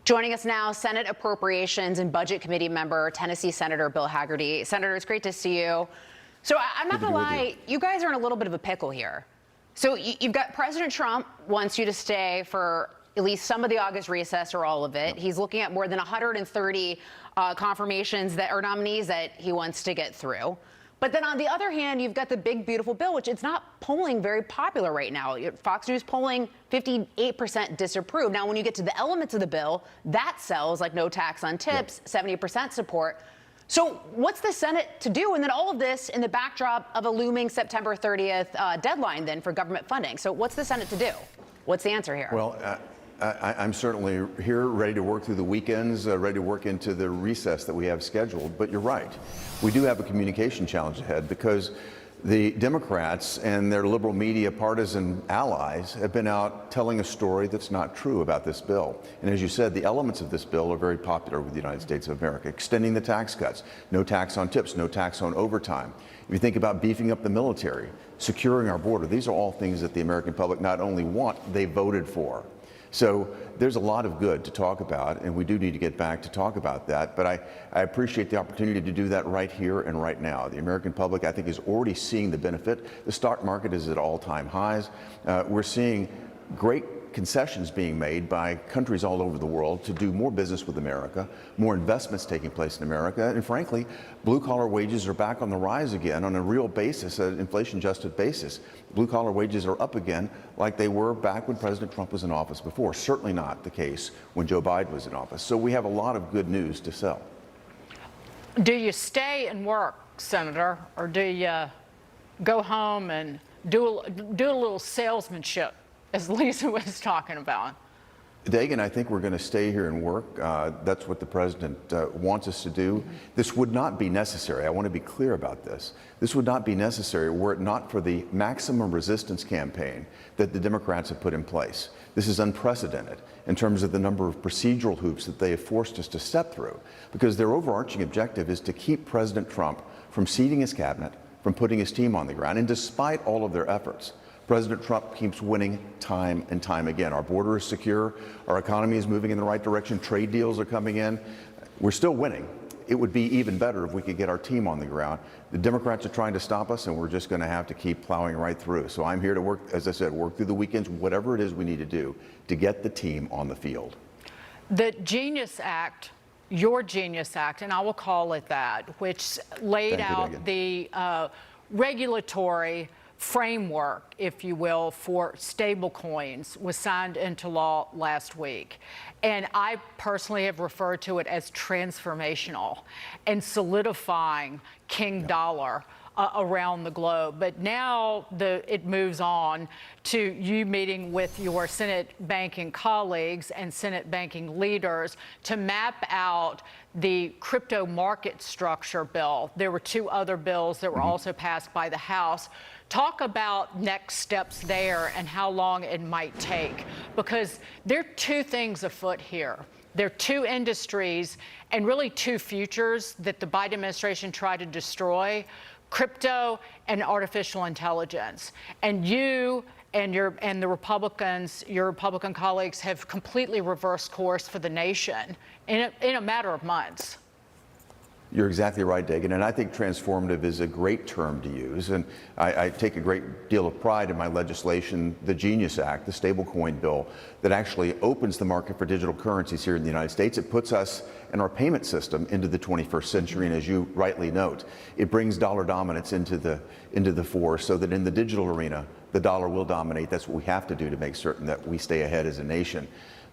Joining us now, Senate Appropriations and Budget Committee member, Tennessee Senator Bill Hagerty. Senator, it's great to see you. So I'm not going to lie, you guys are in a little bit of a pickle here. So you've got President Trump wants you to stay for at least some of the August recess or all of it. He's looking at more than 130 confirmations that are nominees that he wants to get through. But then on the other hand, you've got the big, beautiful bill, which it's not polling very popular right now. Fox News polling 58% disapprove. Now, when you get to the elements of the bill, that sells, like no tax on tips, 70% support. So what's the Senate to do? And then all of this in the backdrop of a looming September 30th deadline then for government funding. So what's the Senate to do? What's the answer here? Well, I'm certainly here, ready to work through the weekends, ready to work into the recess that we have scheduled. But you're right. We do have a communication challenge ahead because the Democrats and their liberal media partisan allies have been out telling a story that's not true about this bill. And as you said, the elements of this bill are very popular with the United States of America. Extending the tax cuts, no tax on tips, no tax on overtime. If you think about beefing up the military, securing our border, these are all things that the American public not only want, they voted for. So there's a lot of good to talk about, and we do need to get back to talk about that. But I appreciate the opportunity to do that right here and right now. The American public, I think, is already seeing the benefit. The stock market is at all-time highs. We're seeing great concessions being made by countries all over the world to do more business with America, more investments taking place in America, and frankly, blue-collar wages are back on the rise again on a real basis, an inflation-adjusted basis. Blue-collar wages are up again like they were back when President Trump was in office before. Certainly not the case when Joe Biden was in office. So we have a lot of good news to sell. Do you stay and work, Senator, or do you go home and do a little salesmanship, as Lisa was talking about? Dagan, I think we're going to stay here and work. That's what the president wants us to do. This would not be necessary. I want to be clear about this. This would not be necessary were it not for the maximum resistance campaign that the Democrats have put in place. This is unprecedented in terms of the number of procedural hoops that they have forced us to step through, because their overarching objective is to keep President Trump from seating his cabinet, from putting his team on the ground. And despite all of their efforts, President Trump keeps winning time and time again. Our border is secure. Our economy is moving in the right direction. Trade deals are coming in. We're still winning. It would be even better if we could get our team on the ground. The Democrats are trying to stop us, and we're just going to have to keep plowing right through. So I'm here to work, as I said, work through the weekends, whatever it is we need to do to get the team on the field. The Genius Act, your Genius Act, and I will call it that, which laid out the regulatory framework, if you will, for stablecoins, was signed into law last week. And I personally have referred to it as transformational and solidifying King Dollar around the globe. But now it moves on to you meeting with your Senate banking colleagues and Senate banking leaders to map out the crypto market structure bill. There were two other bills that were also passed by the House. Talk about next steps there and how long it might take, because there are two things afoot here. There are two industries and really two futures that the Biden administration tried to destroy: crypto and artificial intelligence. And you and the Republicans, your Republican colleagues, have completely reversed course for the nation in a matter of months. You're exactly right, Dagan, and I think transformative is a great term to use, and I take a great deal of pride in my legislation, the Genius Act, the stablecoin bill, that actually opens the market for digital currencies here in the United States. It puts us and our payment system into the 21st century, and as you rightly note, it brings dollar dominance into the fore, so that in the digital arena, the dollar will dominate. That's what we have to do to make certain that we stay ahead as a nation.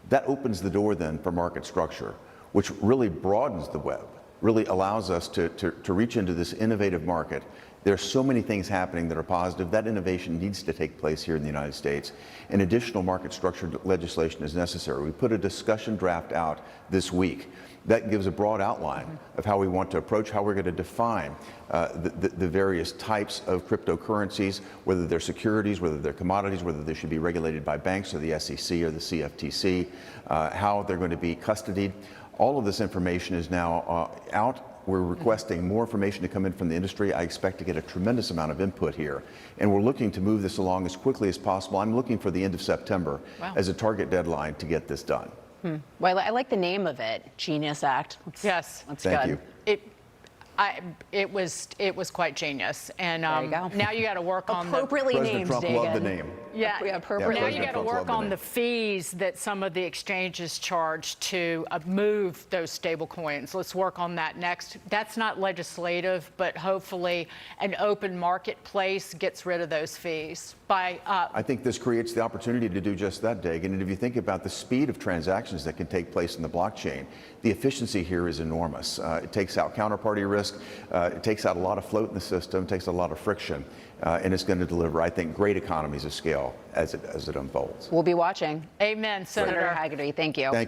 That opens the door then for market structure, which really broadens the web, really allows us to reach into this innovative market. There's so many things happening that are positive. That innovation needs to take place here in the United States, and additional market structure legislation is necessary. We put a discussion draft out this week that gives a broad outline of how we want to approach, how we're going to define the various types of cryptocurrencies, whether they're securities, whether they're commodities, whether they should be regulated by banks or the SEC or the CFTC, how they're going to be custodied. All of this information is now out. We're requesting more information to come in from the industry. I expect to get a tremendous amount of input here. And we're looking to move this along as quickly as possible. I'm looking for the end of September as a target deadline to get this done. Well, I like the name of it, Genius Act. Yes. That's Thank good. you. It was quite genius, and There you go. now you got to work on the Appropriately President named, Trump Dagan. loved the name. yeah. Appropriately Now you President got to Trump work loved the on name. the fees that some of the exchanges charge to move those stable coins. Let's work on that next. That's not legislative, but hopefully an open marketplace gets rid of those fees. I think this creates the opportunity to do just that, Dagan. And if you think about the speed of transactions that can take place in the blockchain, the efficiency here is enormous. It takes out counterparty risk, it takes out a lot of float in the system, takes a lot of friction, and it's going to deliver, I think, great economies of scale as it unfolds. We'll be watching. Amen, Senator. Senator Hagerty, thank you. Thank